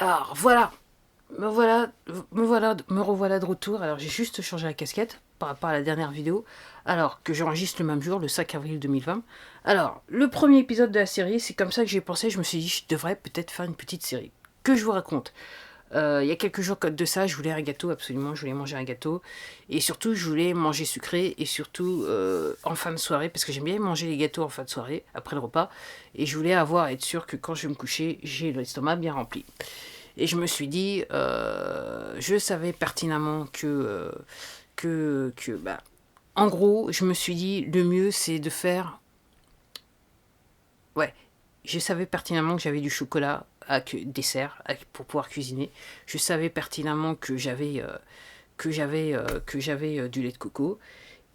Alors voilà, me revoilà de retour. Alors j'ai juste changé la casquette par rapport à la dernière vidéo, alors que j'enregistre le même jour, le 5 avril 2020. Alors, le premier épisode de la série, c'est comme ça que j'ai pensé, je me suis dit, je devrais peut-être faire une petite série. Que je vous raconte. Il y a quelques jours de ça, je voulais un gâteau, absolument, je voulais manger un gâteau. Et surtout, je voulais manger sucré, et surtout en fin de soirée, parce que j'aime bien manger les gâteaux en fin de soirée, après le repas. Et je voulais être sûr que quand je vais me coucher, j'ai l'estomac bien rempli. Et je me suis dit, je savais pertinemment que en gros, je me suis dit, le mieux, c'est de faire... Ouais, je savais pertinemment que j'avais du chocolat dessert pour pouvoir cuisiner. Je savais pertinemment que j'avais du lait de coco.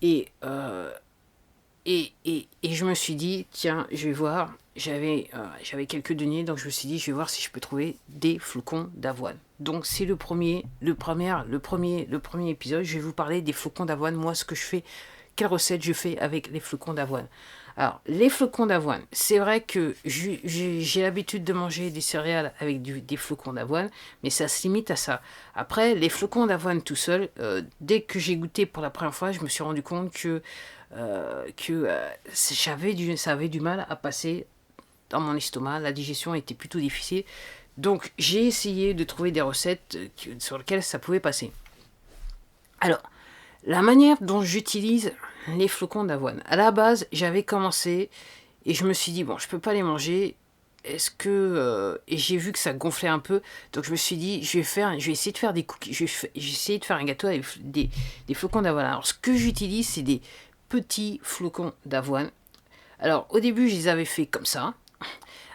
Et, euh, et je me suis dit, tiens, je vais voir. J'avais quelques deniers, donc je me suis dit, je vais voir si je peux trouver des flocons d'avoine. Donc c'est le premier épisode. Je vais vous parler des flocons d'avoine. Moi, ce que je fais, quelle recette je fais avec les flocons d'avoine. Alors, les flocons d'avoine, c'est vrai que j'ai l'habitude de manger des céréales avec des flocons d'avoine, mais ça se limite à ça. Après, les flocons d'avoine tout seuls, dès que j'ai goûté pour la première fois, je me suis rendu compte que ça avait du mal à passer dans mon estomac. La digestion était plutôt difficile. Donc, j'ai essayé de trouver des recettes sur lesquelles ça pouvait passer. Alors, la manière dont j'utilise les flocons d'avoine. À la base, j'avais commencé et je me suis dit, bon, je peux pas les manger. Est-ce que. Et j'ai vu que ça gonflait un peu. Donc je me suis dit, je vais essayer de faire des cookies. J'ai essayé de faire un gâteau avec des flocons d'avoine. Alors, ce que j'utilise, c'est des petits flocons d'avoine. Alors, au début, je les avais fait comme ça.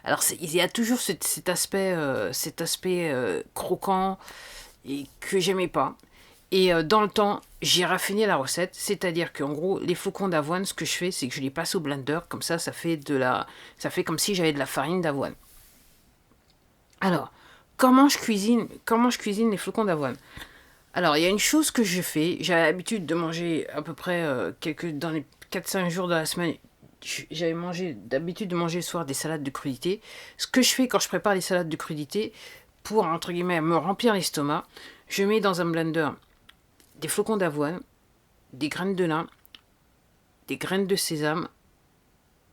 Alors, il y a toujours cet aspect croquant et que j'aimais pas. Et dans le temps, j'ai raffiné la recette, c'est-à-dire qu'en gros, les flocons d'avoine, ce que je fais, c'est que je les passe au blender, comme ça fait comme si j'avais de la farine d'avoine. Alors, comment je cuisine les flocons d'avoine? Alors, il y a une chose que je fais, j'ai l'habitude de manger à peu près dans les 4-5 jours de la semaine, j'avais d'habitude de manger le soir des salades de crudité. Ce que je fais quand je prépare les salades de crudité, pour, entre guillemets, me remplir l'estomac, je mets dans un blender des flocons d'avoine, des graines de lin, des graines de sésame,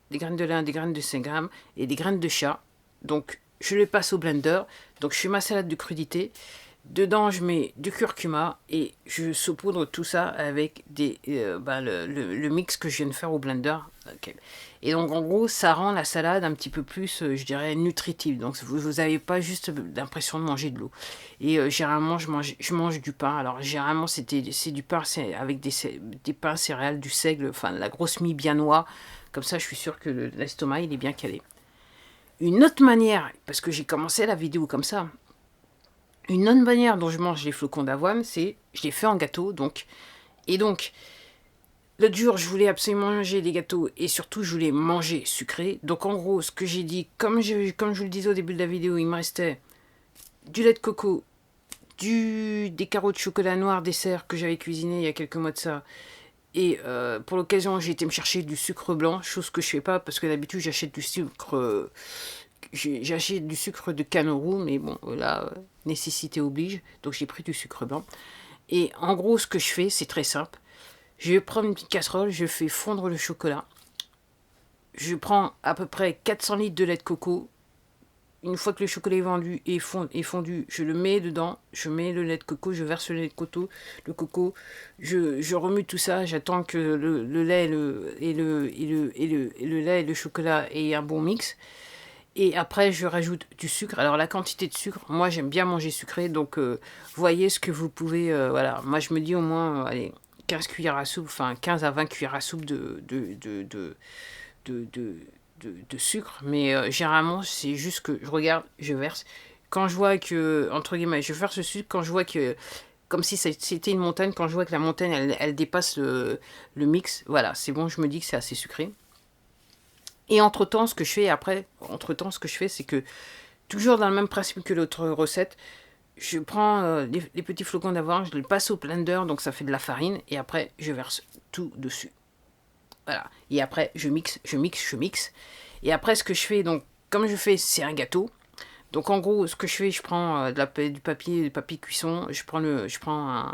des graines de lin, des graines de sésame et des graines de chia. Donc je les passe au blender. Donc je fais ma salade de crudité. Dedans je mets du curcuma et je saupoudre tout ça avec le mix que je viens de faire au blender. Okay. Et donc en gros ça rend la salade un petit peu plus, je dirais, nutritive. Donc vous n'avez pas juste l'impression de manger de l'eau. Et généralement je mange du pain. Alors généralement c'est du pain avec des pains céréales, du seigle, enfin la grosse mie bien noire. Comme ça je suis sûr que l'estomac il est bien calé. Une autre manière, parce que j'ai commencé la vidéo comme ça, une autre manière dont je mange les flocons d'avoine, c'est je les fais en gâteau. Donc, l'autre jour, je voulais absolument manger des gâteaux et surtout, je voulais manger sucré. Donc, en gros, ce que j'ai dit, comme je vous le disais au début de la vidéo, il me restait du lait de coco, des carreaux de chocolat noir dessert que j'avais cuisiné il y a quelques mois de ça. Et pour l'occasion, j'ai été me chercher du sucre blanc, chose que je fais pas parce que d'habitude, j'achète du sucre de canne roux, mais bon, là, nécessité oblige, donc j'ai pris du sucre blanc. Et en gros, ce que je fais, c'est très simple. Je vais prendre une petite casserole, je fais fondre le chocolat. Je prends à peu près 400 litres de lait de coco. Une fois que le chocolat est fondu, je le mets dedans, je mets le lait de coco, je verse le coco, je remue tout ça, j'attends que le lait et le lait et le chocolat aient un bon mix. Et après, je rajoute du sucre. Alors, la quantité de sucre, moi, j'aime bien manger sucré. Donc, voyez ce que vous pouvez... voilà, moi, je me dis au moins, allez, 15 cuillères à soupe, enfin, 15 à 20 cuillères à soupe de, de, de sucre. Mais généralement, c'est juste que je regarde, je verse. Quand je vois que, entre guillemets, je verse ce sucre, quand je vois que... Comme si c'était une montagne, quand je vois que la montagne, elle dépasse le mix, voilà, c'est bon, je me dis que c'est assez sucré. Et entre-temps, ce que je fais, c'est que, toujours dans le même principe que l'autre recette, je prends les petits flocons d'avoine, je les passe au blender, donc ça fait de la farine, et après, je verse tout dessus. Voilà. Et après, je mixe. Et après, ce que je fais, donc, comme je fais, c'est un gâteau, Donc en gros, ce que je fais, je prends du papier cuisson, je prends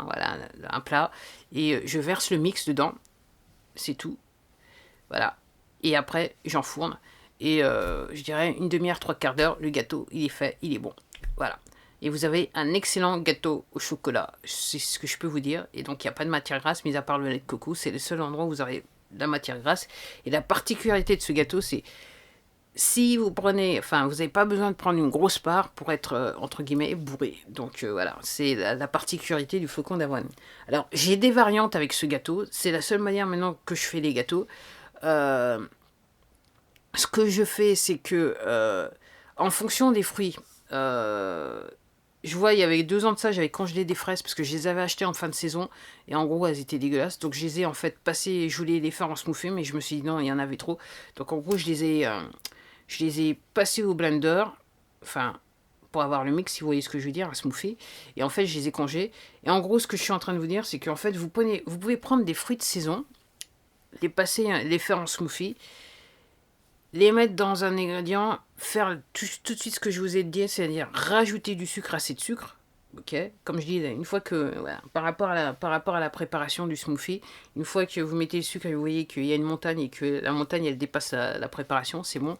voilà, un plat et je verse le mix dedans, c'est tout. Voilà. Et après, j'enfourne. Et je dirais une demi-heure, trois quarts d'heure, le gâteau, il est fait, il est bon. Voilà. Et vous avez un excellent gâteau au chocolat. C'est ce que je peux vous dire. Et donc, il n'y a pas de matière grasse, mis à part le lait de coco. C'est le seul endroit où vous aurez de la matière grasse. Et la particularité de ce gâteau, c'est si vous prenez, enfin, vous n'avez pas besoin de prendre une grosse part pour être, entre guillemets, bourré. Donc voilà, c'est la particularité du flocon d'avoine. Alors, j'ai des variantes avec ce gâteau. C'est la seule manière maintenant que je fais les gâteaux. Euh, Ce que je fais, c'est que, en fonction des fruits, je vois, il y avait 2 ans de ça, j'avais congelé des fraises parce que je les avais achetées en fin de saison et en gros, elles étaient dégueulasses. Donc, je les ai en fait passées, je voulais les faire en smoothie, mais je me suis dit non, il y en avait trop. Donc, en gros, je les ai passées au blender, enfin, pour avoir le mix, si vous voyez ce que je veux dire, un smoothie. Et en fait, je les ai congelés. Et en gros, ce que je suis en train de vous dire, c'est qu'en fait, vous pouvez prendre des fruits de saison, les passer, les faire en smoothie les mettre dans un ingrédient, faire tout de suite ce que je vous ai dit, c'est-à-dire rajouter du sucre, assez de sucre. Ok, comme je dis, une fois que, voilà, par rapport à la préparation du smoothie, une fois que vous mettez le sucre et vous voyez qu'il y a une montagne et que la montagne elle dépasse préparation, c'est bon.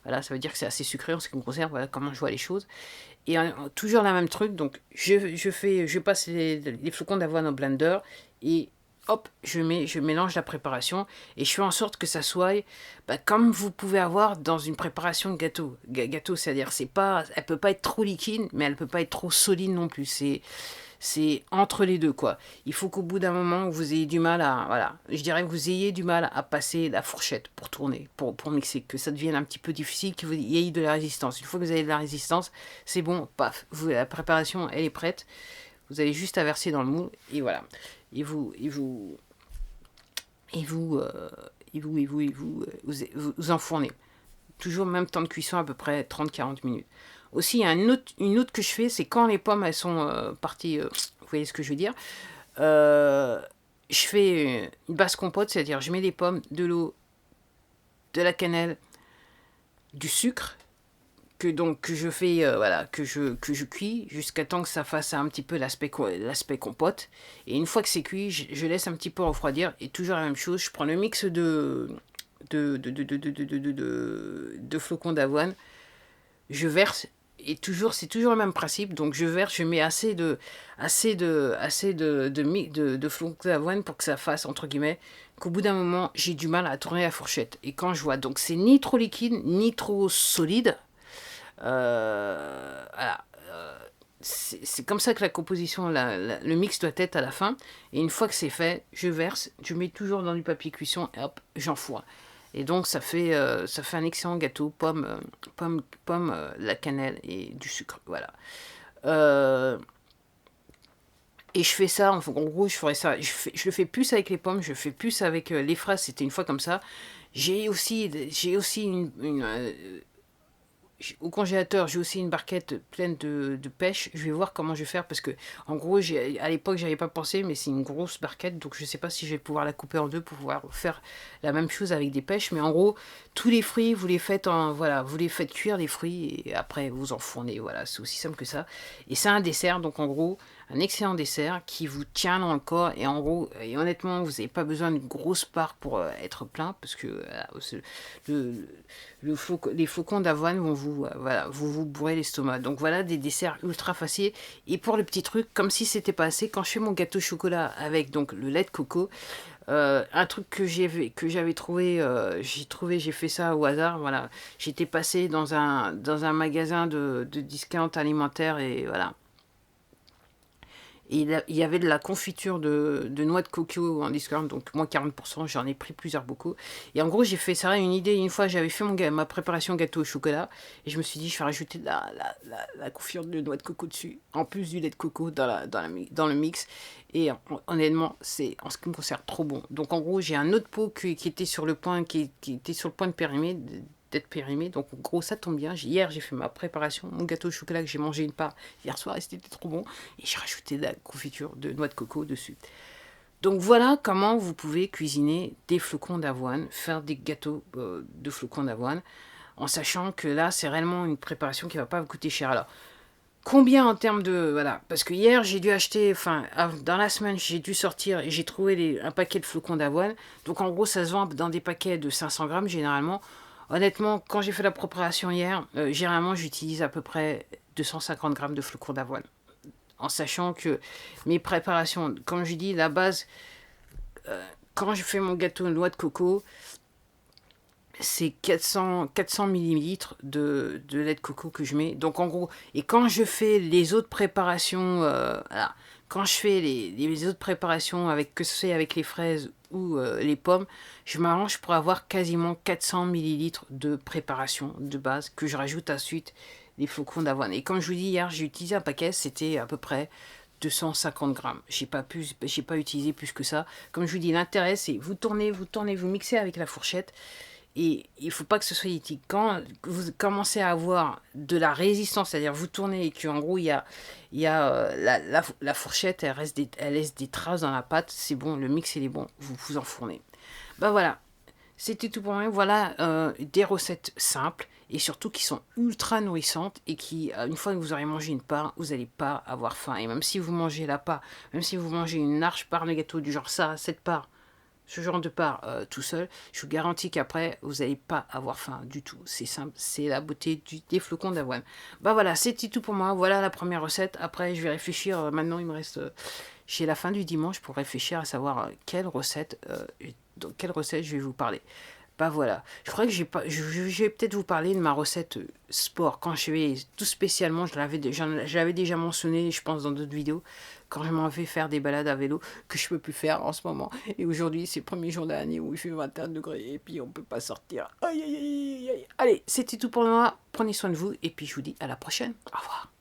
Voilà, ça veut dire que c'est assez sucré en ce qui me concerne. Voilà comment je vois les choses. Et toujours le même truc, donc je passe les flocons d'avoine au blender et hop, je mélange la préparation et je fais en sorte que ça soit comme vous pouvez avoir dans une préparation de gâteau. Gâteau, c'est-à-dire elle peut pas être trop liquide, mais elle peut pas être trop solide non plus. C'est entre les deux quoi. Il faut qu'au bout d'un moment vous ayez du mal à voilà, je dirais que vous ayez du mal à passer la fourchette pour tourner, pour mixer, que ça devienne un petit peu difficile, qu'il y ait de la résistance. Une fois que vous avez de la résistance, c'est bon, paf, la préparation elle est prête. Vous avez juste à verser dans le moule et voilà. Et vous vous enfournez. Toujours le même temps de cuisson, à peu près 30-40 minutes. Aussi, il y a une autre que je fais, c'est quand les pommes elles sont parties, vous voyez ce que je veux dire, euh, je fais une basse compote, c'est-à-dire je mets des pommes, de l'eau, de la cannelle, du sucre, que je fais, voilà, que je cuis jusqu'à temps que ça fasse un petit peu l'aspect compote. Et une fois que c'est cuit, je laisse un petit peu refroidir. Et toujours la même chose, je prends le mix de flocons d'avoine, je verse et c'est toujours le même principe. Donc je verse, je mets de flocons d'avoine pour que ça fasse entre guillemets qu'au bout d'un moment j'ai du mal à tourner la fourchette. Et quand je vois donc c'est ni trop liquide ni trop solide. Voilà. C'est comme ça que la composition, le mix doit être à la fin. Et une fois que c'est fait, je verse, je mets toujours dans du papier cuisson et hop, j'enfourne. Et donc ça fait un excellent gâteau, la cannelle et du sucre. Voilà. Euh, et je fais ça, en gros, je ferai ça. Je le fais plus avec les pommes, je fais plus avec les fraises. C'était une fois comme ça. J'ai aussi au congélateur, j'ai aussi une barquette pleine de pêche. Je vais voir comment je vais faire parce que, en gros, à l'époque, j'avais pas pensé, mais c'est une grosse barquette, donc je sais pas si je vais pouvoir la couper en deux pour pouvoir faire la même chose avec des pêches. Mais en gros, tous les fruits, vous les faites cuire les fruits et après vous en fournez. Voilà, c'est aussi simple que ça. Et c'est un dessert, donc en gros, un excellent dessert qui vous tient dans le corps et en gros, et honnêtement, vous n'avez pas besoin d'une grosse part pour être plein parce que le, les flocons d'avoine vont vous bourrer l'estomac. Donc voilà des desserts ultra faciles. Et pour le petit truc, comme si c'était pas assez, quand je fais mon gâteau au chocolat avec donc le lait de coco, un truc que j'avais trouvé, j'ai fait ça au hasard. Voilà, j'étais passé dans un magasin de discount alimentaire et voilà. Et il y avait de la confiture de noix de coco en discount, donc moins 40%, j'en ai pris plusieurs beaucoup. Et en gros, j'ai fait ça, une idée, une fois j'avais fait ma préparation gâteau au chocolat, et je me suis dit, je vais rajouter la confiture de noix de coco dessus, en plus du lait de coco dans le mix. Et honnêtement, c'est en ce qui me concerne trop bon. Donc en gros, j'ai un autre pot qui était sur le point, qui était sur le point de périmer, d'être périmé. Donc, en gros, ça tombe bien. Hier, j'ai fait ma préparation, mon gâteau au chocolat que j'ai mangé une part hier soir et c'était trop bon. Et j'ai rajouté de la confiture de noix de coco dessus. Donc, voilà comment vous pouvez cuisiner des flocons d'avoine, faire des gâteaux de flocons d'avoine. en sachant que là, c'est réellement une préparation qui va pas vous coûter cher. Alors, combien en termes de... Voilà, parce que hier, j'ai dû acheter, enfin, dans la semaine, j'ai dû sortir et j'ai trouvé un paquet de flocons d'avoine. Donc, en gros, ça se vend dans des paquets de 500 grammes, généralement. Honnêtement, quand j'ai fait la préparation hier, généralement, j'utilise à peu près 250 grammes de flocons d'avoine. En sachant que mes préparations, comme je dis, la base, quand je fais mon gâteau de noix de coco, c'est 400 millilitres de lait de coco que je mets. Donc en gros, et quand je fais les autres préparations, voilà, quand je fais les autres préparations, avec, que ce soit avec les fraises ou les pommes, je m'arrange pour avoir quasiment 400 millilitres de préparation de base que je rajoute ensuite les flocons d'avoine. Et comme je vous dis hier, j'ai utilisé un paquet, c'était à peu près 250 grammes. J'ai pas utilisé plus que ça. Comme je vous dis, l'intérêt c'est vous tournez, vous mixez avec la fourchette. Et il ne faut pas que ce soit éthique. Quand vous commencez à avoir de la résistance, c'est-à-dire vous tournez et qu'en gros, la fourchette, elle laisse des traces dans la pâte, c'est bon, le mix, il est bon, vous vous enfournez. Ben voilà, c'était tout pour moi. Voilà des recettes simples et surtout qui sont ultra nourrissantes et qui, une fois que vous aurez mangé une part, vous n'allez pas avoir faim. Et même si vous mangez la part, même si vous mangez une large part de gâteau du genre ça, cette part, ce genre de part tout seul, je vous garantis qu'après, vous n'allez pas avoir faim du tout. C'est simple, c'est la beauté des flocons d'avoine. Bah voilà, c'était tout pour moi. Voilà la première recette. Après, je vais réfléchir. Maintenant, il me reste... j'ai la fin du dimanche pour réfléchir à savoir dans quelle recette je vais vous parler. Bah voilà, je crois que je vais peut-être vous parler de ma recette sport. Quand je vais, tout spécialement, je l'avais déjà mentionné, je pense, dans d'autres vidéos, quand je m'en vais faire des balades à vélo, que je peux plus faire en ce moment. Et aujourd'hui, c'est le premier jour de l'année où il fait 21 degrés et puis on peut pas sortir. Aïe, aïe, aïe, aïe. Allez, c'était tout pour moi. Prenez soin de vous et puis je vous dis à la prochaine. Au revoir.